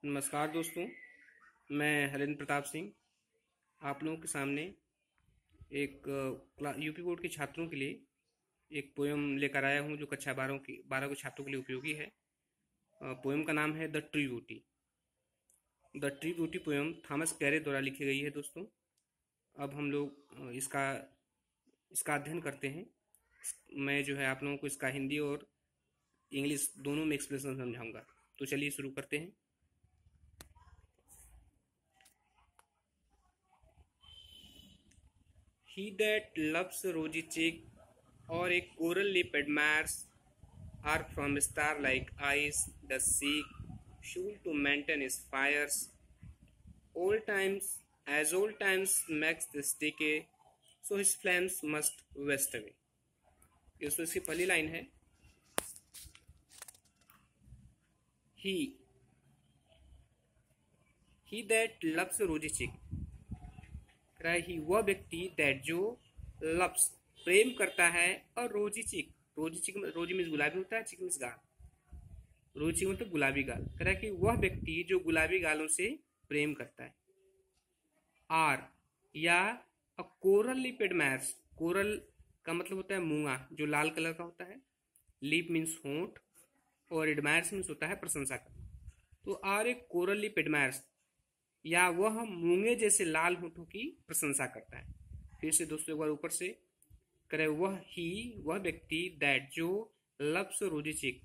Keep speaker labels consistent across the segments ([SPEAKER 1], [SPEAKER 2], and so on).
[SPEAKER 1] नमस्कार दोस्तों, मैं हरेंद्र प्रताप सिंह आप लोगों के सामने एक यूपी बोर्ड के छात्रों के लिए एक पोयम लेकर आया हूं जो कक्षा 12 के छात्रों के लिए उपयोगी है। पोयम का नाम है the tree beauty. The tree beauty poem Thomas Carey द्वारा लिखी गई है दोस्तों। अब हम लोग इसका इसका अध्ययन करते हैं। मैं जो है आप लोगों को इसका हिंदी और इंग्लिश दोनों में एक्सप्लेनेशन समझाऊंगा। तो चलिए शुरू करते हैं। He that loves a rosy cheek or a coral lip admires, or from star-like eyes does seek fuel to maintain his fires. Old times, as old times makes this decay, so his flames must waste away. ये तो इसकी पहली line है। He that loves a rosy cheek, ही वह व्यक्ति that जो loves प्रेम करता है और रोजी चिक, रोजी मीन्स गुलाबी होता है, चिक मीन्स गाल। रोजी चिक मतलब गुलाबी गाल। कह रहा है कि वह व्यक्ति जो गुलाबी गालों से प्रेम करता है। आर या अ कोरल लिप एडमायर्स, कोरल का मतलब होता है मूंगा जो लाल कलर का होता है। लिप मीन्स होंठ और एडमायर्स मीन्स होता है प्रशंसा करना। तो or a coral lip admires या वह मूंगे जैसे लाल होठों की प्रशंसा करता है। फिर से दोस्तों एक बार ऊपर से करे, वह व्यक्ति दैट जो लव्स रोजी चिक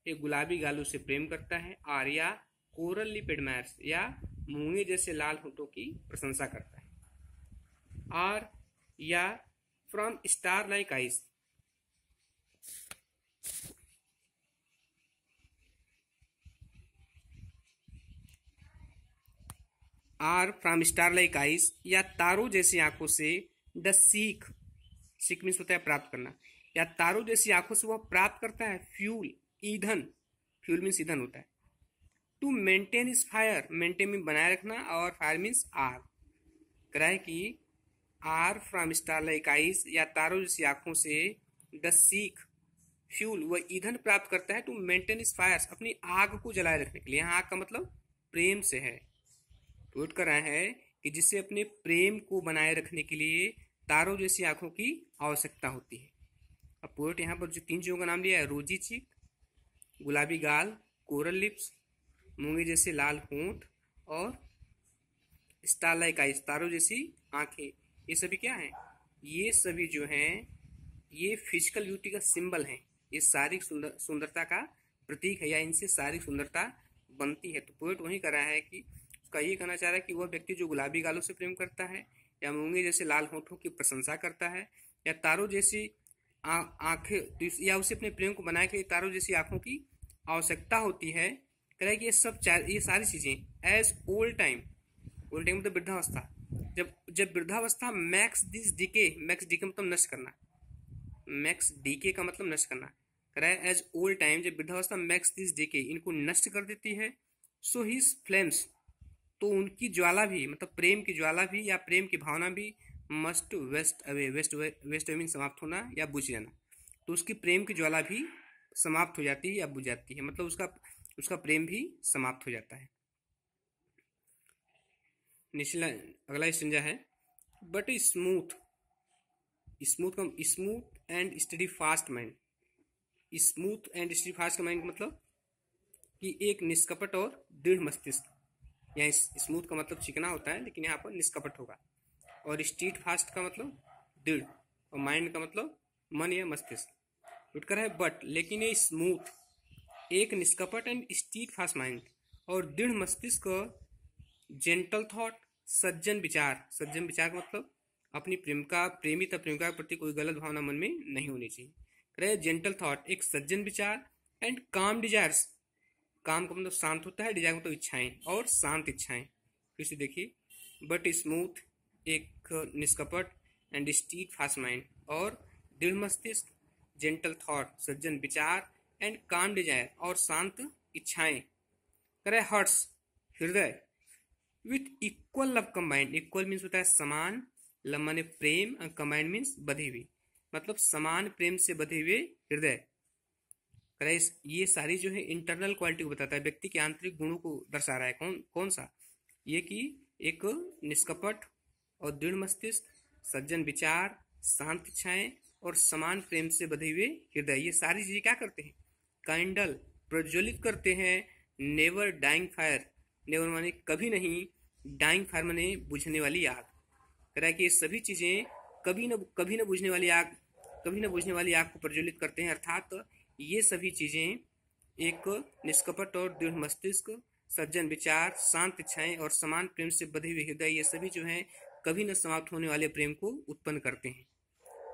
[SPEAKER 1] एक गुलाबी गालों से प्रेम करता है। आर या कोरल लिप एडमायर्स या मूंगे जैसे लाल होठों की प्रशंसा करता है। आर या from star like eyes, or from star like eyes या तारों जैसी आंखों से द सीख, सीख मीन्स होता है प्राप्त करना, या तारों जैसी आंखों से वह प्राप्त करता है फ्यूल, ईंधन। फ्यूल मीन्स ईंधन होता है। To maintain his fire, maintain mean बनाए रखना और फायर मीन्स आग। कह रहा है कि or from star like eyes या तारों जैसी आंखों से द सीख फ्यूल वह ईंधन प्राप्त करता है। टू मेंटेन इज फायर अपनी आग को जलाए रखने के लिए। यहाँ आग का मतलब प्रेम से है। पोएट कर रहा है कि जिससे अपने प्रेम को बनाए रखने के लिए तारों जैसी आंखों की आवश्यकता होती है। अब पोएट यहाँ पर जो 3 चीजों का नाम लिया है, रोजी चिक, गुलाबी गाल, कोरल लिप्स, मूंगे जैसे लाल होंठ और स्टार लाइक आइज तारों जैसी आंखें, ये सभी क्या है? ये सभी जो हैं ये फिजिकल ब्यूटी का सिंबल है। ये शारीरिक सुंदरता का प्रतीक है या इनसे शारीरिक सुंदरता बनती है। तो पोएट वही कर रहा है कि उसका ये कहना चाह रहा है कि वह व्यक्ति जो गुलाबी गालों से प्रेम करता है या मूंगे जैसे लाल होठों की प्रशंसा करता है या तारों जैसी आंखें, या उसे अपने प्रेम को बनाए के लिए तारों जैसी आंखों की आवश्यकता होती है। कह रहा है कि ये सारी चीजें as old time, old time मतलब वृद्धावस्था, जब वृद्धावस्था makes this decay, makes decay मतलब नष्ट करना, मैक्स डीके का मतलब नष्ट करना। कह रहा है एज ओल्ड टाइम जब वृद्धावस्था मैक्स दिस डीके इनको नष्ट कर देती है। सो हिज फ्लेम्स, तो उनकी ज्वाला भी मतलब प्रेम की ज्वाला भी या प्रेम की भावना भी must waste away, waste away mean समाप्त होना या बुझ जाना। तो उसकी प्रेम की ज्वाला भी समाप्त हो जाती है या बुझ जाती है, मतलब उसका प्रेम भी समाप्त हो जाता है। निचला अगला स्टेंजा है, but smooth, smooth and study fast mind. Smooth and study fast का माइंड मतलब कि एक निष्कपट और दृढ़ मस्तिष्क। यहाँ स्मूथ का मतलब चिकना होता है लेकिन यहाँ पर निष्कपट होगा, और स्ट्रीट फास्ट का मतलब दृढ़, और माइंड का मतलब मन या मस्तिष्क। उठकर है बट लेकिन ये स्मूथ, एक निष्कपट एंड स्ट्रीट फास्ट माइंड और दृढ़ मस्तिष्क, जेंटल थॉट सज्जन विचार, सज्जन विचार का मतलब अपनी प्रेमी तथा प्रेमिका के प्रति कोई गलत भावना मन में नहीं होनी चाहिए। जेंटल थॉट एक सज्जन विचार एंड काम डिजायर्स, काम का मतलब शांत होता है, डिजायर मतलब इच्छाएं और शांत इच्छाएं। फिर से देखिए, बट स्मूथ एक निष्कपट एंड स्ट्रीट फास्ट माइंड और दृढ़ मस्तिष्क, जेंटल थॉट सज्जन विचार एंड काम डिजायर और शांत इच्छाएं। करे हर्ट्स हृदय, with equal love combined, equal means होता है समान, लव माने प्रेम, कंबाइंड मीन्स बधी हुई, मतलब समान प्रेम से बधे हुए हृदय। ये सारी जो है इंटरनल क्वालिटी को बताता है, व्यक्ति के आंतरिक गुणों को दर्शा रहा है। कौन कौन सा? ये कि एक निष्कपट और दृढ़ मस्तिष्क, सज्जन विचार, शांत इच्छाएं और समान प्रेम से बधे हुए हृदय, ये सारी चीजें क्या करते हैं? काइंडल, प्रज्वलित करते हैं। नेवर डाइंग फायर, नेवर माने कभी नहीं, डाइंग फायर माने बुझने वाली आग। कह रहा है कि ये सभी चीजें कभी न बुझने वाली आग, कभी न बुझने वाली आग को प्रज्वलित करते हैं। अर्थात ये सभी चीजें, एक निष्कपट और दृढ़ मस्तिष्क, सज्जन विचार, शांत इच्छाएं और समान प्रेम से बधे हुए हृदय, ये सभी जो है कभी न समाप्त होने वाले प्रेम को उत्पन्न करते हैं।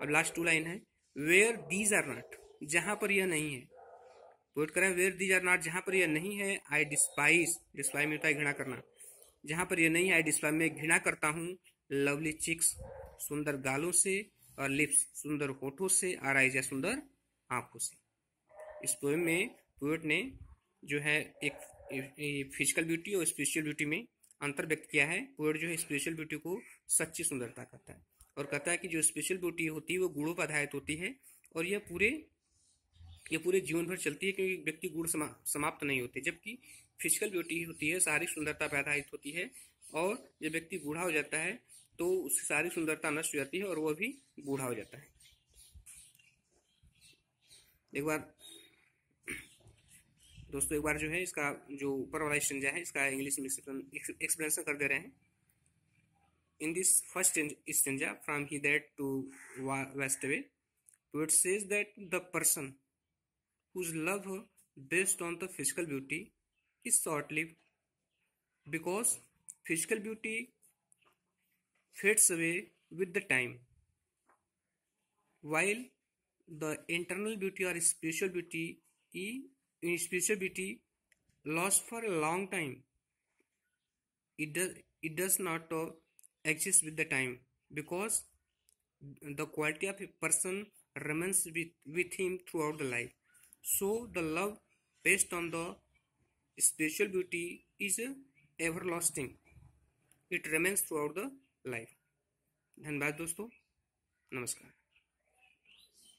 [SPEAKER 1] और लास्ट 2 लाइन है, वेयर दीज आर नॉट, जहां पर यह नहीं है। पोएट कर रहा है वेयर दीज आर नॉट, जहां पर यह नहीं है, आई डिस्पाइज, डिस्पाइज में होता है घृणा करना, जहां पर यह नहीं है, आई डिस्पाइज में घृणा करता हूँ, लवली चिक्स, सुंदर गालों से, और लिप्स, सुंदर होठों से, और आईज, या सुंदर आंखों से। इस पोएम में पोएट ने जो है एक फिजिकल ब्यूटी और स्पिरिचुअल ब्यूटी में अंतर व्यक्त किया है। पोएट जो है स्पिरिचुअल ब्यूटी को सच्ची सुंदरता कहता है, और कहता है कि जो स्पिरिचुअल ब्यूटी होती है वो गुणों पर आधारित होती है, और यह पूरे जीवन भर चलती है, क्योंकि व्यक्ति गुण समाप्त नहीं होते। जबकि फिजिकल ब्यूटी होती है शारीरिक सुंदरता पर आधारित होती है, और जब व्यक्ति बूढ़ा हो जाता है तो उसकी सारी सुंदरता नष्ट हो जाती है और वह भी बूढ़ा हो जाता है। एक बार दोस्तों, एक बार जो है इसका जो ऊपर वाला स्टेंजा है, इसका इंग्लिश में एक्सप्लेनेशन कर दे रहे हैं। In this first stanza, from he that to waste way, poet says that the person whose love based on the physical beauty is short-lived, because physical beauty fades away with the time, while the internal beauty or spiritual beauty lasts for a long time. It does not exist with the time, because the quality of a person remains with him throughout the life. So the love based on the spiritual beauty is everlasting. It remains throughout the life. धन्यवाद दोस्तों, नमस्कार।